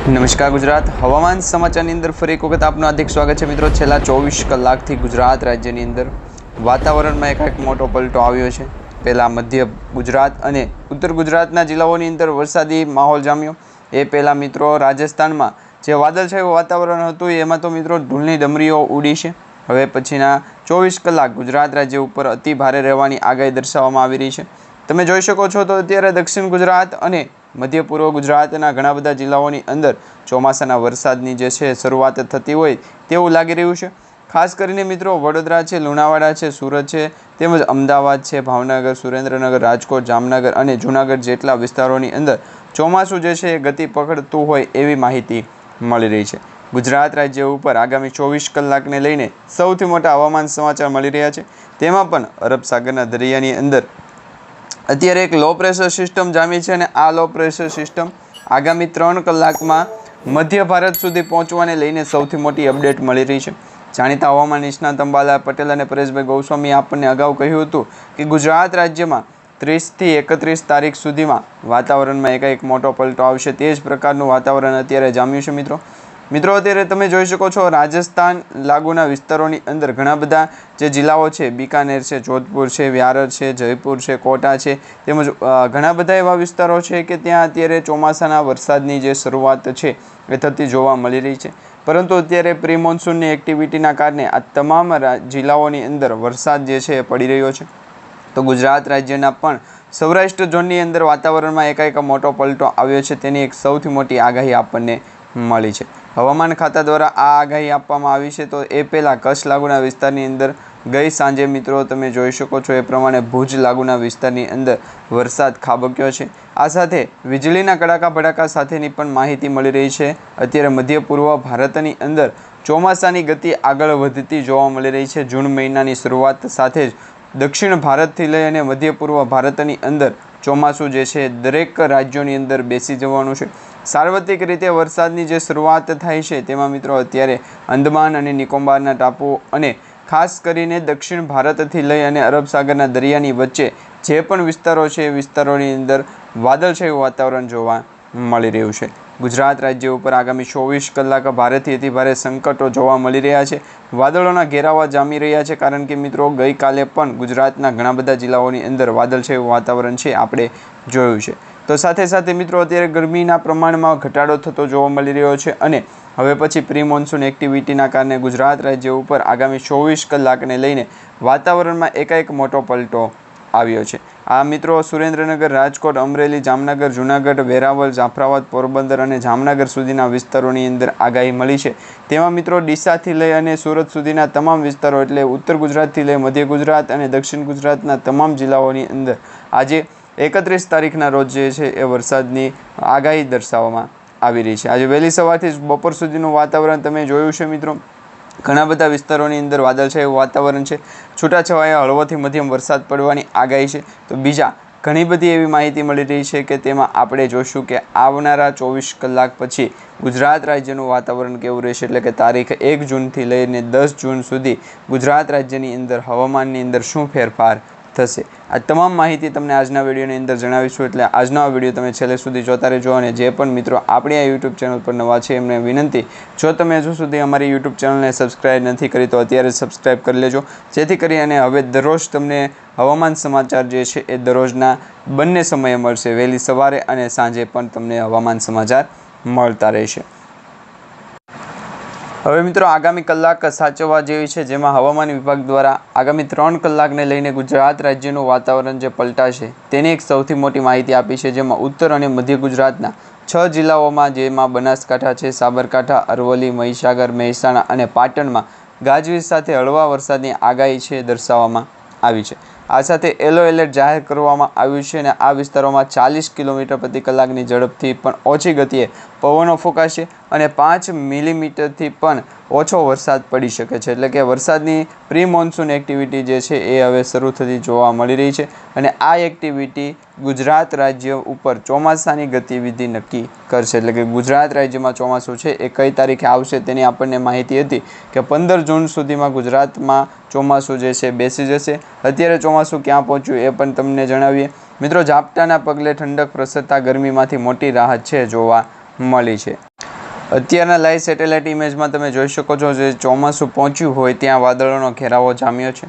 નમસ્કાર ગુજરાત હવામાન સમાચારની અંદર ફરી એક વખત આપનું હાર્દિક સ્વાગત છે મિત્રો। છેલ્લા 24 કલાકથી ગુજરાત રાજ્યની અંદર વાતાવરણમાં એક મોટો પલટો આવ્યો છે। પહેલાં મધ્ય ગુજરાત અને ઉત્તર ગુજરાતના જિલ્લાઓની અંદર વરસાદી માહોલ જામ્યો। એ પહેલાં મિત્રો રાજસ્થાનમાં જે વાદળછાયું વાતાવરણ હતું એમાં તો મિત્રો ધૂળની ડમરીઓ ઉડી છે। હવે પછીના 24 કલાક ગુજરાત રાજ્ય ઉપર અતિ ભારે રહેવાની આગાહી દર્શાવવામાં આવી રહી છે। તમે જોઈ શકો છો તો અત્યારે દક્ષિણ ગુજરાત અને મધ્ય પૂર્વ ગુજરાતના ઘણા બધા જિલ્લાઓની અંદર ચોમાસાના વરસાદની જે છે શરૂઆત થતી હોય તેવું લાગી રહ્યું છે। ખાસ કરીને મિત્રો વડોદરા છે, લુણાવાડા છે, સુરત છે, તેમજ અમદાવાદ છે, ભાવનગર, સુરેન્દ્રનગર, રાજકોટ, જામનગર અને જૂનાગઢ જેટલા વિસ્તારોની અંદર ચોમાસું જે છે એ ગતિ પકડતું હોય એવી માહિતી મળી રહી છે। ગુજરાત રાજ્ય ઉપર આગામી 24 કલાકને લઈને સૌથી મોટા હવામાન સમાચાર મળી રહ્યા છે। તેમાં પણ અરબ સાગરના દરિયાની અંદર અત્યારે એક લો પ્રેશર સિસ્ટમ જામી છે અને આ લો પ્રેશર સિસ્ટમ આગામી 3 કલાકમાં મધ્ય ભારત સુધી પહોંચવાને લઈને સૌથી મોટી અપડેટ મળી રહી છે। જાણીતા હવામાન નિષ્ણાત અંબાલાલ પટેલ અને પરેશભાઈ ગોસ્વામીએ આપણને અગાઉ કહ્યું હતું કે ગુજરાત રાજ્યમાં 30 થી 31 તારીખ સુધીમાં વાતાવરણમાં એકાએક મોટો પલટો આવશે। તે જ પ્રકારનું વાતાવરણ અત્યારે જામ્યું છે। મિત્રો અત્યારે તમે જોઈ શકો છો રાજસ્થાન લાગુના વિસ્તારોની અંદર ઘણા બધા જે જિલ્લાઓ છે, બીકાનેર છે, જોધપુર છે, વ્યારર છે, જયપુર છે, કોટા છે, તેમજ ઘણા બધા એવા વિસ્તારો છે કે ત્યાં અત્યારે ચોમાસાના વરસાદની જે શરૂઆત છે એ થતી જોવા મળી રહી છે। પરંતુ અત્યારે પ્રી મોન્સૂનની એક્ટિવિટીના કારણે આ તમામ જિલ્લાઓની અંદર વરસાદ જે છે એ પડી રહ્યો છે। તો ગુજરાત રાજ્યના પણ સૌરાષ્ટ્ર ઝોનની અંદર વાતાવરણમાં એકાએક મોટો પલટો આવ્યો છે તેની એક સૌથી મોટી આગાહી આપણને મળી છે। હવામાન ખાતા દ્વારા આ આગાહી આપવામાં આવી છે। તો એ પહેલાં કચ્છ લાગુના વિસ્તારની અંદર ગઈ સાંજે મિત્રો તમે જોઈ શકો છો એ પ્રમાણે ભુજ લાગુના વિસ્તારની અંદર વરસાદ ખાબક્યો છે। આ સાથે વીજળીના કડાકા ભડાકા સાથેની પણ માહિતી મળી રહી છે। અત્યારે મધ્ય પૂર્વ ભારતની અંદર ચોમાસાની ગતિ આગળ વધતી જોવા મળી રહી છે। જૂન મહિનાની શરૂઆત સાથે જ દક્ષિણ ભારતથી લઈ અને મધ્ય પૂર્વ ભારતની અંદર ચોમાસું જે છે દરેક રાજ્યોની અંદર બેસી જવાનું છે। સાર્વત્રિક રીતે વરસાદની જે શરૂઆત થાય છે તેમાં મિત્રો અત્યારે અંદમાન અને નિકોબારના ટાપુઓ અને ખાસ કરીને દક્ષિણ ભારતથી લઈ અને અરબ સાગરના દરિયાની વચ્ચે જે પણ વિસ્તારો છે એ વિસ્તારોની અંદર વાદળછાયું વાતાવરણ જોવા મળી રહ્યું છે। ગુજરાત રાજ્ય ઉપર આગામી 24 કલાક ભારેથી અતિ ભારે સંકટો જોવા મળી રહ્યા છે। વાદળોના ઘેરાવા જામી રહ્યા છે કારણ કે મિત્રો ગઈકાલે પણ ગુજરાતના ઘણા બધા જિલ્લાઓની અંદર વાદળછાયું વાતાવરણ છે આપણે જોયું છે। તો સાથે સાથે મિત્રો અત્યારે ગરમીના પ્રમાણમાં ઘટાડો થતો જોવા મળી રહ્યો છે અને હવે પછી પ્રી મોન્સૂન એક્ટિવિટીના કારણે ગુજરાત રાજ્ય ઉપર આગામી 24 કલાકને લઈને વાતાવરણમાં એકાએક મોટો પલટો આવ્યો છે। આ મિત્રો સુરેન્દ્રનગર, રાજકોટ, અમરેલી, જામનગર, જૂનાગઢ, વેરાવળ, જાફરાબાદ, પોરબંદર અને જામનગર સુધીના વિસ્તારોની અંદર આગાહી મળી છે। તેમાં મિત્રો ડીસાથી લઈ અને સુરત સુધીના તમામ વિસ્તારો એટલે ઉત્તર ગુજરાતથી લઈ મધ્ય ગુજરાત અને દક્ષિણ ગુજરાતના તમામ જિલ્લાઓની અંદર આજે 31 તારીખના રોજ જે છે એ વરસાદની આગાહી દર્શાવવામાં આવી રહી છે। આજે વહેલી સવારથી જ બપોર સુધીનું વાતાવરણ તમે જોયું છે મિત્રો ઘણા બધા વિસ્તારોની અંદર વાદળછાયું વાતાવરણ છે। છૂટાછવાયા હળવોથી મધ્યમ વરસાદ પડવાની આગાહી છે। તો બીજા ઘણી બધી એવી માહિતી મળી રહી છે કે તેમાં આપણે જોશું કે આવનારા 24 કલાક પછી ગુજરાત રાજ્યનું વાતાવરણ કેવું રહેશે એટલે કે તારીખ 1 જૂનથી લઈને 10 જૂન સુધી ગુજરાત રાજ્યની અંદર હવામાનની અંદર શું ફેરફાર થશે। આ તમામ માહિતી તમને આજના વિડીયોની અંદર જણાવીશું એટલે આજનો આ વિડીયો તમે છેલ્લે સુધી જોતા રહેજો। અને જે પણ મિત્રો આપણી આ યુટ્યુબ ચેનલ પર નવા છે એમને વિનંતી, જો તમે હજુ સુધી અમારી યુટ્યુબ ચેનલને સબસ્ક્રાઈબ નથી કરી તો અત્યારે સબસ્ક્રાઈબ કરી લેજો, જેથી કરી અને હવે દરરોજ તમને હવામાન સમાચાર જે છે એ દરરોજના બંને સમયે મળશે, વહેલી સવારે અને સાંજે પણ તમને હવામાન સમાચાર મળતા રહેશે। હવે મિત્રો આગામી કલાક સાચવવા જેવી છે, જેમાં હવામાન વિભાગ દ્વારા આગામી 3 કલાકને લઈને ગુજરાત રાજ્યનું વાતાવરણ જે પલટાશે તેની એક સૌથી મોટી માહિતી આપી છે। જેમાં ઉત્તર અને મધ્ય ગુજરાતના 6 જિલ્લાઓમાં જેમાં બનાસકાંઠા છે, સાબરકાંઠા, અરવલ્લી, મહીસાગર, મહેસાણા અને પાટણમાં ગાજવીજ સાથે હળવા વરસાદની આગાહી છે દર્શાવવામાં આવી છે। આ સાથે યલો એલર્ટ જાહેર કરવામાં આવ્યું છે અને આ વિસ્તારોમાં 40 કિલોમીટર પ્રતિ કલાકની ઝડપથી પણ ઓછી ગતિએ પવનો ફૂંકાશે અને 5 મિલીમીટરથી પણ ઓછો વરસાદ પડી શકે છે। એટલે કે વરસાદની પ્રી મોન્સૂન એક્ટિવિટી જે છે એ હવે શરૂ થતી જોવા મળી રહી છે અને આ એક્ટિવિટી ગુજરાત રાજ્ય ઉપર ચોમાસાની ગતિવિધિ નક્કી કરશે। એટલે કે ગુજરાત રાજ્યમાં ચોમાસું છે એ કઈ તારીખે આવશે તેની આપણને માહિતી હતી કે 15 જૂન સુધીમાં ગુજરાતમાં ચોમાસું જે છે બેસી જશે। અત્યારે ચોમાસું ક્યાં પહોંચ્યું એ પણ તમને જણાવીએ મિત્રો। ઝાપટાના પગલે ઠંડક પ્રસરતા ગરમીમાંથી મોટી રાહત છે જોવા મળી છે। અત્યારના લાઈવ સેટેલાઇટ ઇમેજમાં તમે જોઈ શકો છો જે ચોમાસું પહોંચ્યું હોય ત્યાં વાદળોનો ઘેરાવો જામ્યો છે.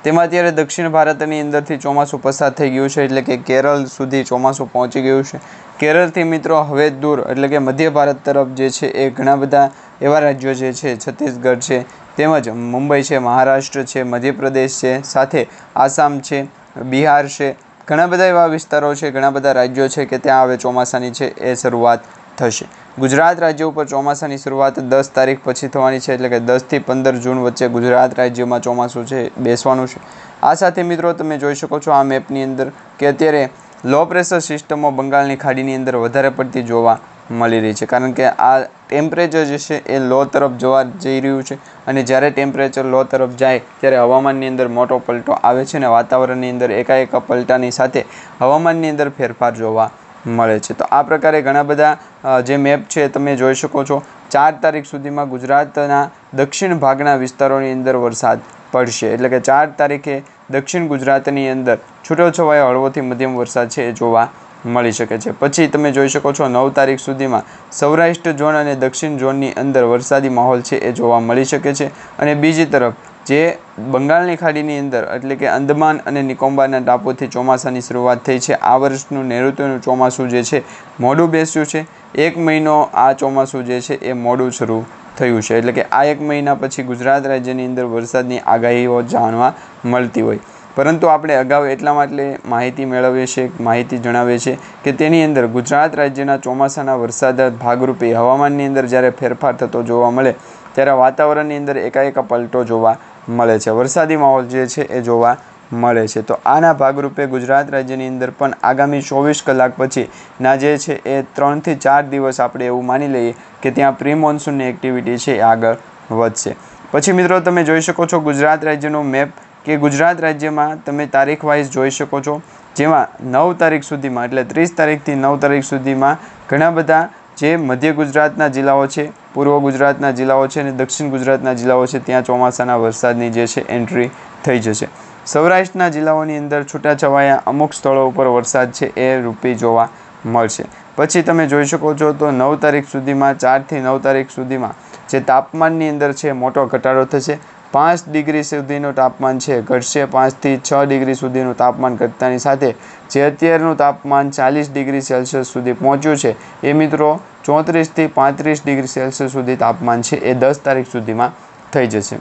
તેમાં અત્યારે દક્ષિણ ભારતની અંદરથી ચોમાસું પસાર થઈ ગયું છે, એટલે કે કેરળ સુધી ચોમાસું પહોંચી ગયું છે. કેરળથી મિત્રો હવે દૂર એટલે કે મધ્ય ભારત તરફ જે છે એ ઘણા બધા એવા રાજ્યો જે છે, છત્તીસગઢ છે, તેમજ મુંબઈ છે, મહારાષ્ટ્ર છે, મધ્યપ્રદેશ છે, સાથે આસામ છે, બિહાર છે, ઘણા બધા એવા વિસ્તારો છે, ઘણા બધા રાજ્યો છે કે ત્યાં હવે ચોમાસાની છે એ શરૂઆત થશે. ગુજરાત રાજ્ય ઉપર ચોમાસાની શરૂઆત 10 તારીખ પછી થવાની છે, એટલે કે 10 થી 15 જૂન વચ્ચે ગુજરાત રાજ્યમાં ચોમાસું છે બેસવાનું છે. આ સાથે મિત્રો તમે જોઈ શકો છો આ મેપની અંદર કે અત્યારે લો પ્રેશર સિસ્ટમો બંગાળની ખાડીની અંદર વધારે પડતી જોવા મળી રહી છે, કારણ કે આ ટેમ્પરેચર જે છે એ લો તરફ જવા જઈ રહ્યું છે, અને જ્યારે ટેમ્પરેચર લો તરફ જાય ત્યારે હવામાનની અંદર મોટો પલટો આવે છે, અને વાતાવરણની અંદર એકાએક પલટાની સાથે હવામાનની અંદર ફેરફાર જોવા મળે છે. તો આ પ્રકારે ઘણા બધા જે મેપ છે તમે જોઈ શકો છો. 4 તારીખ સુધીમાં ગુજરાતના દક્ષિણ ભાગના વિસ્તારોની અંદર વરસાદ પડશે, એટલે કે 4 તારીખે દક્ષિણ ગુજરાતની અંદર છૂટોછવાયો હળવોથી મધ્યમ વરસાદ છે એ જોવા મળી શકે છે. પછી તમે જોઈ શકો છો 9 તારીખ સુધીમાં સૌરાષ્ટ્ર ઝોન અને દક્ષિણ ઝોનની અંદર વરસાદી માહોલ છે એ જોવા મળી શકે છે. અને બીજી તરફ જે બંગાળની ખાડીની અંદર એટલે કે અંદમાન અને નિકોબારના ટાપુથી ચોમાસાની શરૂઆત થઈ છે. આ વર્ષનું નૈઋત્યનું ચોમાસું જે છે મોડું બેસ્યું છે. 1 મહિનો આ ચોમાસું જે છે એ મોડું શરૂ થયું છે, એટલે કે આ 1 મહિના પછી ગુજરાત રાજ્યની અંદર વરસાદની આગાહીઓ જાણવા મળતી હોય. પરંતુ આપણે અગાઉ એટલા માટે માહિતી મેળવીએ છીએ, માહિતી જણાવીએ છીએ કે તેની અંદર ગુજરાત રાજ્યના ચોમાસાના વરસાદ ભાગરૂપે હવામાનની અંદર જ્યારે ફેરફાર થતો જોવા મળે ત્યારે વાતાવરણની અંદર એકાએક પલટો જોવા મળે છે, વરસાદી માહોલ જે છે એ જોવા મળે છે. તો આના ભાગરૂપે ગુજરાત રાજ્યની અંદર પણ આગામી 24 કલાક પછીના જે છે એ 3 થી 4 દિવસ આપણે એવું માની લઈએ કે ત્યાં પ્રી મોન્સૂનની એક્ટિવિટી છે એ આગળ વધશે. પછી મિત્રો તમે જોઈ શકો છો ગુજરાત રાજ્યનો મેપ કે ગુજરાત રાજ્યમાં તમે તારીખ વાઇઝ જોઈ શકો છો, જેમાં 9 તારીખ સુધીમાં એટલે 30 તારીખથી 9 તારીખ સુધીમાં ઘણા બધા જે મધ્ય ગુજરાતના જિલ્લાઓ છે, પૂર્વ ગુજરાતના જિલ્લાઓ છે અને દક્ષિણ ગુજરાતના જિલ્લાઓ છે ત્યાં ચોમાસાના વરસાદની જે છે એન્ટ્રી થઈ જશે. સૌરાષ્ટ્રના જિલ્લાઓની અંદર છૂટાછવાયા અમુક સ્થળો ઉપર વરસાદ છે એ રૂપી જોવા મળશે. પછી તમે જોઈ શકો છો તો 9 તારીખ સુધીમાં 4 થી 9 તારીખ સુધીમાં જે તાપમાનની અંદર છે મોટો ઘટાડો થશે. 5 ડિગ્રી સુધીનું તાપમાન છે ઘટશે. 5 થી 6 ડિગ્રી સુધીનું તાપમાન ઘટતાની સાથે જે અત્યારનું તાપમાન 40 ડિગ્રી સેલ્સિયસ સુધી પહોંચ્યું છે એ મિત્રો 34 થી 35 ડિગ્રી સેલ્સિયસ સુધી તાપમાન છે એ 10 તારીખ સુધીમાં થઈ જશે.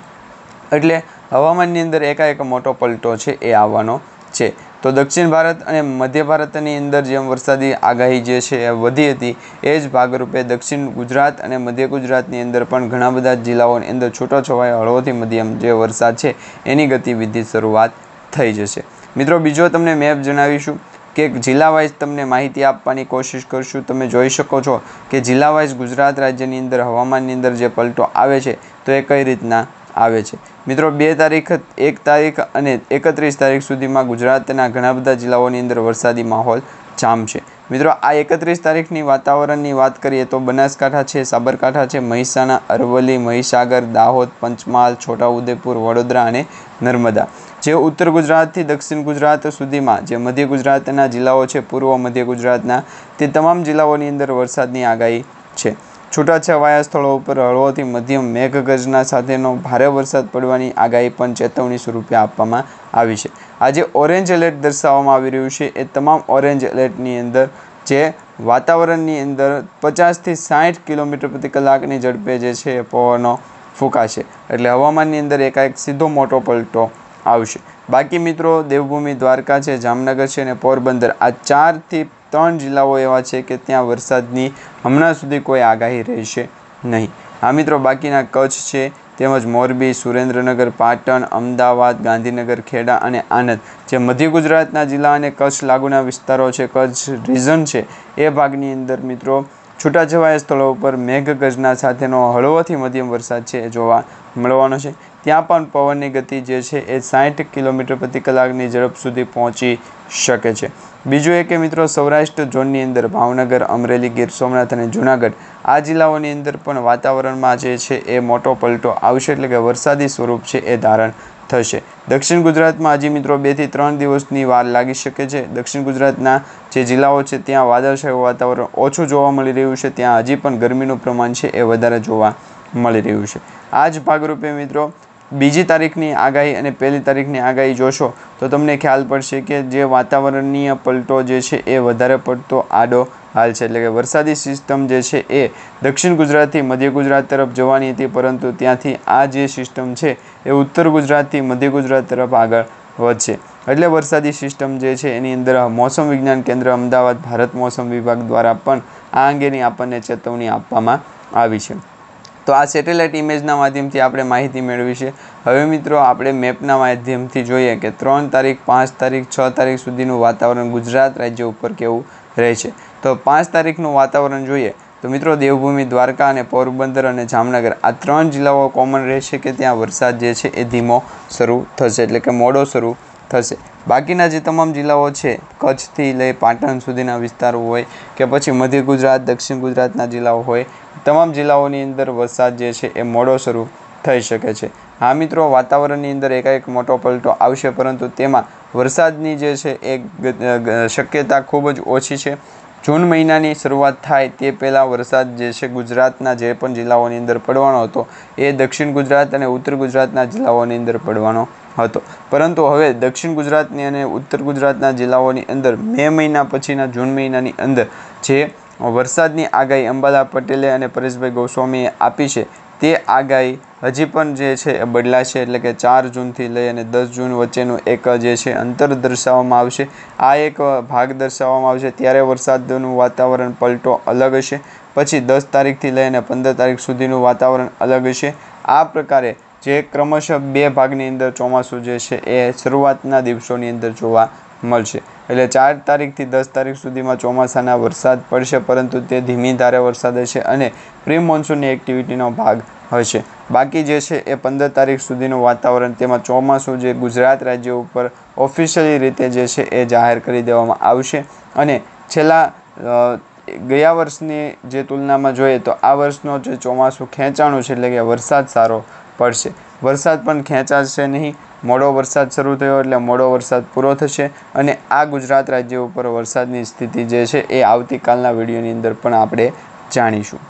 એટલે હવામાનની અંદર એકાએક મોટો પલટો છે એ આવવાનો છે. તો દક્ષિણ ભારત અને મધ્ય ભારતની અંદર જેમ વરસાદી આગાહી જે છે એ વધી હતી એ જ ભાગરૂપે દક્ષિણ ગુજરાત અને મધ્ય ગુજરાતની અંદર પણ ઘણા બધા જિલ્લાઓની અંદર છૂટોછવાયો હળવોથી મધ્યમ જે વરસાદ છે એની ગતિવિધિ શરૂઆત થઈ જશે. મિત્રો બીજો તમને મેપ જણાવીશું કે જિલ્લા વાઇઝ તમને માહિતી આપવાની કોશિશ કરશું. તમે જોઈ શકો છો કે જિલ્લા વાઇઝ ગુજરાત રાજ્યની અંદર હવામાનની અંદર જે પલટો આવે છે તો એ કઈ રીતના આવે છે. મિત્રો 2 તારીખ 1 તારીખ અને 31 તારીખ સુધીમાં ગુજરાતના ઘણા બધા જિલ્લાઓની અંદર વરસાદી માહોલ જામશે. મિત્રો આ 31 તારીખની વાતાવરણની વાત કરીએ તો બનાસકાંઠા છે, સાબરકાંઠા છે, મહેસાણા, અરવલ્લી, મહીસાગર, દાહોદ, પંચમહાલ, છોટાઉદેપુર, વડોદરા અને નર્મદા. જે ઉત્તર ગુજરાતથી દક્ષિણ ગુજરાત સુધીમાં જે મધ્ય ગુજરાતના જિલ્લાઓ છે, પૂર્વ મધ્ય ગુજરાતના, તે તમામ જિલ્લાઓની અંદર વરસાદની આગાહી છે. છૂટાછવાયા સ્થળો ઉપર હળવોથી મધ્યમ મેઘગર્જના સાથેનો ભારે વરસાદ પડવાની આગાહી પણ ચેતવણી સ્વરૂપે આપવામાં આવી છે. આજે ઓરેન્જ એલર્ટ દર્શાવવામાં આવી રહ્યું છે એ તમામ ઓરેન્જ એલર્ટની અંદર જે વાતાવરણની અંદર 50 થી 60 કિલોમીટર પ્રતિ કલાકની ઝડપે જે છે પવનો ફૂંકાશે, એટલે હવામાનની અંદર એકાએક સીધો મોટો પલટો આવશે. બાકી મિત્રો દેવભૂમિ દ્વારકા છે, જામનગર છે અને પોરબંદર, આ 4 થી 3 જિલ્લાઓ એવા છે કે ત્યાં વરસાદની હમણાં સુધી કોઈ આગાહી રહેશે નહીં. આ મિત્રો બાકીના કચ્છ છે તેમજ મોરબી, સુરેન્દ્રનગર, પાટણ, અમદાવાદ, ગાંધીનગર, ખેડા અને આણંદ જે મધ્ય ગુજરાતના જિલ્લા અને કચ્છ લાગુના વિસ્તારો છે, કચ્છ રિજન છે, એ ભાગની અંદર મિત્રો છૂટાછવાયા સ્થળો ઉપર મેઘગર્જના સાથેનો હળવોથી મધ્યમ વરસાદ છે એ જોવા મળવાનો છે. ત્યાં પણ પવનની ગતિ જે છે એ 60 કિલોમીટર પ્રતિ કલાકની ઝડપ સુધી પહોંચી શકે છે. બીજું એ કે મિત્રો સૌરાષ્ટ્ર ઝોનની અંદર ભાવનગર, અમરેલી, ગીર સોમનાથ અને જૂનાગઢ આ જિલ્લાઓની અંદર પણ વાતાવરણમાં જે છે એ મોટો પલટો આવશે, એટલે કે વરસાદી સ્વરૂપ છે એ ધારણ થશે। દક્ષિણ ગુજરાતમાં હજી મિત્રો 2 થી 3 દિવસની વાર લાગી શકે છે। દક્ષિણ ગુજરાતના જે જિલ્લાઓ છે ત્યાં વાદળછાયું વાતાવરણ ઓછું જોવા મળી રહ્યું છે, ત્યાં હજી પણ ગરમીનું પ્રમાણ છે એ વધારે જોવા મળી રહ્યું છે। આ જ ભાગરૂપે મિત્રો 2જી તારીખની આગાહી અને 1લી તારીખની આગાહી જોશો તો તમને ખ્યાલ પડશે કે જે વાતાવરણીય પલટો જે છે એ વધારે પડતો આડો હાલ છે, એટલે કે વરસાદી સિસ્ટમ જે છે એ દક્ષિણ ગુજરાતથી મધ્ય ગુજરાત તરફ જવાની હતી, પરંતુ ત્યાંથી આ જે સિસ્ટમ છે એ ઉત્તર ગુજરાતથી મધ્ય ગુજરાત તરફ આગળ વધશે। એટલે વરસાદી સિસ્ટમ જે છે એની અંદર મોસમ વિજ્ઞાન કેન્દ્ર અમદાવાદ ભારત મોસમ વિભાગ દ્વારા પણ આ અંગેની આપણને ચેતવણી આપવામાં આવી છે। તો આ સેટેલાઇટ ઇમેજના માધ્યમથી આપણે માહિતી મેળવી છે। હવે મિત્રો આપણે મેપના માધ્યમથી જોઈએ કે 3 તારીખ 5 તારીખ 6 તારીખ સુધીનું વાતાવરણ ગુજરાત રાજ્ય ઉપર કેવું રહેશે। તો 5 તારીખનું વાતાવરણ જોઈએ તો મિત્રો દેવભૂમિ દ્વારકા અને પોરબંદર અને જામનગર આ 3 જિલ્લાઓ કોમન રહેશે કે ત્યાં વરસાદ જે છે એ ધીમો શરૂ થશે, એટલે કે મોડો શરૂ થશે। બાકીના જે તમામ જિલ્લાઓ છે કચ્છથી લઈ પાટણ સુધીના વિસ્તારો હોય કે પછી મધ્ય ગુજરાત દક્ષિણ ગુજરાતના જિલ્લાઓ હોય, તમામ જિલ્લાઓની અંદર વરસાદ જે છે એ મોડો શરૂ થઈ શકે છે। હા મિત્રો, વાતાવરણની અંદર એકાએક મોટો પલટો આવશે, પરંતુ તેમાં વરસાદની જે છે એ શક્યતા ખૂબ જ ઓછી છે। જૂન મહિનાની શરૂઆત થાય તે પહેલાં વરસાદ જે છે ગુજરાતના જે પણ જિલ્લાઓની અંદર પડવાનો હતો એ દક્ષિણ ગુજરાત અને ઉત્તર ગુજરાતના જિલ્લાઓની અંદર પડવાનો હતો, પરંતુ હવે દક્ષિણ ગુજરાતની અને ઉત્તર ગુજરાતના જિલ્લાઓની અંદર મે મહિના પછીના જૂન મહિનાની અંદર જે વરસાદની આગાહી અંબાલાલ પટેલે અને પરેશભાઈ ગોસ્વામીએ આપી છે તે આગાહી હજી પણ જે છે એ બદલાશે, એટલે કે 4 જૂનથી લઈ અને 10 જૂન વચ્ચેનું એક જે છે અંતર દર્શાવવામાં આવશે। આ એક ભાગ દર્શાવવામાં આવશે, ત્યારે વરસાદનું વાતાવરણ પલટો અલગ હશે। પછી 10 તારીખથી લઈ અને 15 તારીખ સુધીનું વાતાવરણ અલગ હશે। આ પ્રકારે જે ક્રમશઃ 2 ભાગની અંદર ચોમાસું જે છે એ શરૂઆતના દિવસોની અંદર જોવા મળશે। એટલે 4 તારીખથી 10 તારીખ સુધીમાં ચોમાસાના વરસાદ પડશે, પરંતુ તે ધીમી ધારે વરસાદ હશે અને પ્રી મોન્સૂનની એક્ટિવિટીનો ભાગ હશે। બાકી જે છે એ 15 તારીખ સુધીનું વાતાવરણ, તેમાં ચોમાસું જે ગુજરાત રાજ્ય ઉપર ઓફિશિયલી રીતે જે છે એ જાહેર કરી દેવામાં આવશે। અને છેલ્લા ગયા વર્ષની જે તુલનામાં જોઈએ તો આ વર્ષનો જે ચોમાસું ખેંચાણું છે, એટલે કે વરસાદ સારો પડશે। વરસાદ પણ ખેંચાશે નહીં, મોડો વરસાદ શરૂ થયો એટલે મોડો વરસાદ પૂરો થશે અને આ ગુજરાત રાજ્ય ઉપર વરસાદની સ્થિતિ જે છે એ આવતીકાલના વિડીયોની અંદર પણ આપણે જાણીશું।